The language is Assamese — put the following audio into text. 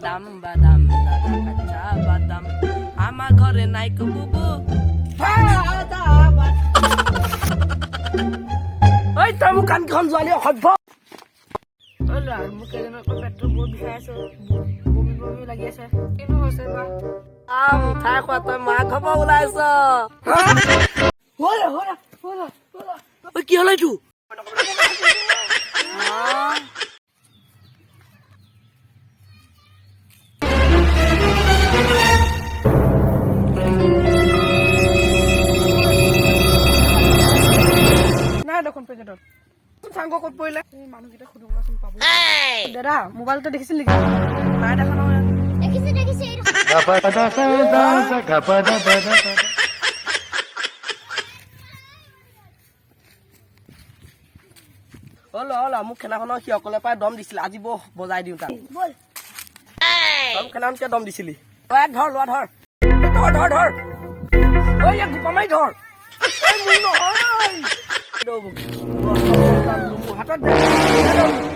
বাদাম বাদাম দাদা কাঁচা বাদাম আমাৰ ঘৰে নাই কো বুবু ওই তই মোক কাণখন জোৱালি অসভ্য মোক এজনৰ পেটটো বহুত বিষাই আছে বমি বমি লাগি আছে কিনো হৈছে বা মুঠাই খোৱা তই মাক হ'ব ওলাইছ কি হ'ল এইটো নাই দেখোন পেকেটত চাংগ ক'ত পৰিলে এই মানুহকেইটা সুধিবচোন পাব দাদা মোবাইলতে দেখিছিল নেকি নাই দেখা নহয় হ'ল মোক খেলাখনৰ সি অকলে পাই দম দিছিলে আজি বৌ বজাই দিওঁ তাক খেলাখন কিয় দম দিছিলি ধৰ লোৱা ধৰ ধৰ ঐ ইয়াক গোপা মাৰি ধৰ মোৰ নহয় হাতত